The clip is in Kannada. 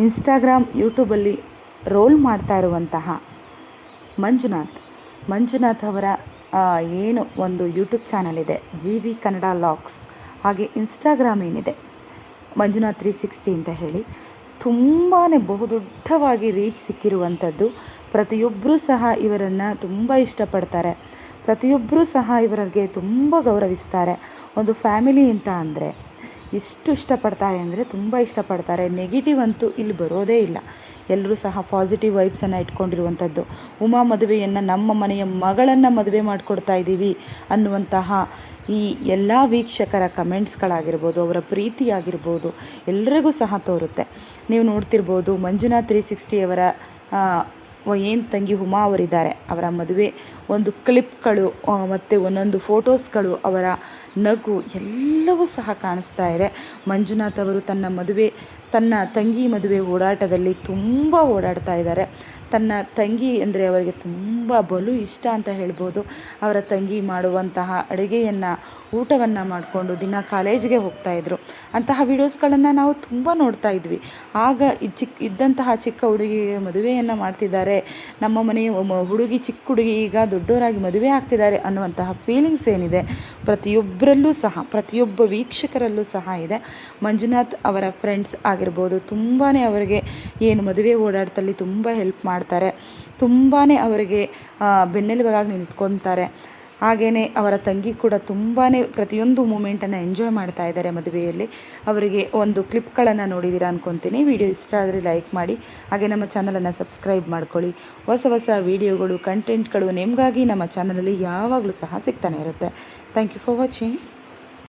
ಇನ್ಸ್ಟಾಗ್ರಾಮ್ ಯೂಟ್ಯೂಬಲ್ಲಿ ರೋಲ್ ಮಾಡ್ತಾ ಇರುವಂತಹ ಮಂಜುನಾಥ್ ಅವರ ಏನು ಒಂದು ಯೂಟ್ಯೂಬ್ ಚಾನಲ್ ಇದೆ GB ಕನ್ನಡ ಲಾಗ್ಸ್, ಹಾಗೆ ಇನ್ಸ್ಟಾಗ್ರಾಮ್ ಏನಿದೆ ಮಂಜುನಾಥ್ 360 ಅಂತ ಹೇಳಿ ತುಂಬಾ ಬಹುದೊಡ್ಡವಾಗಿ ರೀಚ್ ಸಿಕ್ಕಿರುವಂಥದ್ದು. ಪ್ರತಿಯೊಬ್ಬರೂ ಸಹ ಇವರನ್ನು ತುಂಬ ಇಷ್ಟಪಡ್ತಾರೆ, ಪ್ರತಿಯೊಬ್ಬರೂ ಸಹ ಇವರಿಗೆ ತುಂಬ ಗೌರವಿಸ್ತಾರೆ. ಒಂದು ಫ್ಯಾಮಿಲಿ ಅಂತ ಅಂದರೆ ಎಷ್ಟು ಇಷ್ಟಪಡ್ತಾರೆ ಅಂದರೆ ತುಂಬ ಇಷ್ಟಪಡ್ತಾರೆ. ನೆಗೆಟಿವ್ ಅಂತೂ ಇಲ್ಲಿ ಬರೋದೇ ಇಲ್ಲ. ಎಲ್ಲರೂ ಸಹ ಪಾಸಿಟಿವ್ ವೈಬ್ಸನ್ನು ಇಟ್ಕೊಂಡಿರುವಂಥದ್ದು. ಉಮಾ ಮದುವೆಯನ್ನು ನಮ್ಮ ಮನೆಯ ಮಗಳನ್ನು ಮದುವೆ ಮಾಡಿಕೊಡ್ತಾ ಇದ್ದೀವಿ ಅನ್ನುವಂತಹ ಈ ಎಲ್ಲ ವೀಕ್ಷಕರ ಕಮೆಂಟ್ಸ್ಗಳಾಗಿರ್ಬೋದು, ಅವರ ಪ್ರೀತಿ ಆಗಿರ್ಬೋದು, ಎಲ್ಲರಿಗೂ ಸಹ ತೋರುತ್ತೆ. ನೀವು ನೋಡ್ತಿರ್ಬೋದು ಮಂಜುನಾಥ್ 360 ಅವರ ಏನು ತಂಗಿ ಉಮಾ ಅವರಿದ್ದಾರೆ, ಅವರ ಮದುವೆ ಒಂದು ಕ್ಲಿಪ್ಗಳು ಮತ್ತು ಒಂದೊಂದು ಫೋಟೋಸ್ಗಳು, ಅವರ ನಗು ಎಲ್ಲವೂ ಸಹ ಕಾಣಿಸ್ತಾ ಇದೆ. ಮಂಜುನಾಥ್ ಅವರು ತನ್ನ ತಂಗಿ ಮದುವೆ ಓಡಾಟದಲ್ಲಿ ತುಂಬ ಓಡಾಡ್ತಾ ಇದ್ದಾರೆ. ತನ್ನ ತಂಗಿ ಅಂದರೆ ಅವರಿಗೆ ತುಂಬ ಬಲು ಇಷ್ಟ ಅಂತ ಹೇಳ್ಬೋದು. ಅವರ ತಂಗಿ ಮಾಡುವಂತಹ ಅಡುಗೆಯನ್ನು, ಊಟವನ್ನು ಮಾಡಿಕೊಂಡು ದಿನ ಕಾಲೇಜಿಗೆ ಹೋಗ್ತಾಯಿದ್ರು. ಅಂತಹ ವಿಡಿಯೋಸ್ಗಳನ್ನು ನಾವು ತುಂಬ ನೋಡ್ತಾ ಇದ್ವಿ. ಆಗ ಇದ್ದಂತಹ ಚಿಕ್ಕ ಹುಡುಗಿಗೆ ಮದುವೆಯನ್ನು ಮಾಡ್ತಿದ್ದಾರೆ, ನಮ್ಮ ಮನೆಯ ಹುಡುಗಿ ಚಿಕ್ಕ ಹುಡುಗಿ ಈಗ ದೊಡ್ಡವರಾಗಿ ಮದುವೆ ಆಗ್ತಿದ್ದಾರೆ ಅನ್ನುವಂತಹ ಫೀಲಿಂಗ್ಸ್ ಏನಿದೆ ಪ್ರತಿಯೊಬ್ಬರಲ್ಲೂ ಸಹ, ಪ್ರತಿಯೊಬ್ಬ ವೀಕ್ಷಕರಲ್ಲೂ ಸಹ ಇದೆ. ಮಂಜುನಾಥ್ ಅವರ ಫ್ರೆಂಡ್ಸ್ ಆಗಿರ್ಬೋದು ತುಂಬಾ ಅವರಿಗೆ ಏನು ಮದುವೆ ಓಡಾಟದಲ್ಲಿ ತುಂಬ ಹೆಲ್ಪ್ ಮಾಡ್ತಾರೆ, ತುಂಬಾ ಅವರಿಗೆ ಬೆನ್ನೆಲುಬಾಗಿ ನಿಂತ್ಕೊತಾರೆ. ಹಾಗೆಯೇ ಅವರ ತಂಗಿ ಕೂಡ ತುಂಬಾ ಪ್ರತಿಯೊಂದು ಮೂಮೆಂಟನ್ನು ಎಂಜಾಯ್ ಮಾಡ್ತಾ ಇದ್ದಾರೆ ಮದುವೆಯಲ್ಲಿ. ಅವರಿಗೆ ಒಂದು ಕ್ಲಿಪ್ಗಳನ್ನು ನೋಡಿದ್ದೀರಾ ಅಂದ್ಕೊತೀನಿ. ವಿಡಿಯೋ ಇಷ್ಟ ಆದರೆ ಲೈಕ್ ಮಾಡಿ, ಹಾಗೆ ನಮ್ಮ ಚಾನಲನ್ನು ಸಬ್ಸ್ಕ್ರೈಬ್ ಮಾಡ್ಕೊಳ್ಳಿ. ಹೊಸ ಹೊಸ ವೀಡಿಯೋಗಳು, ಕಂಟೆಂಟ್ಗಳು ನಿಮಗಾಗಿ ನಮ್ಮ ಚಾನಲಲ್ಲಿ ಯಾವಾಗಲೂ ಸಹ ಸಿಗ್ತಾನೆ ಇರುತ್ತೆ. Thank you for watching.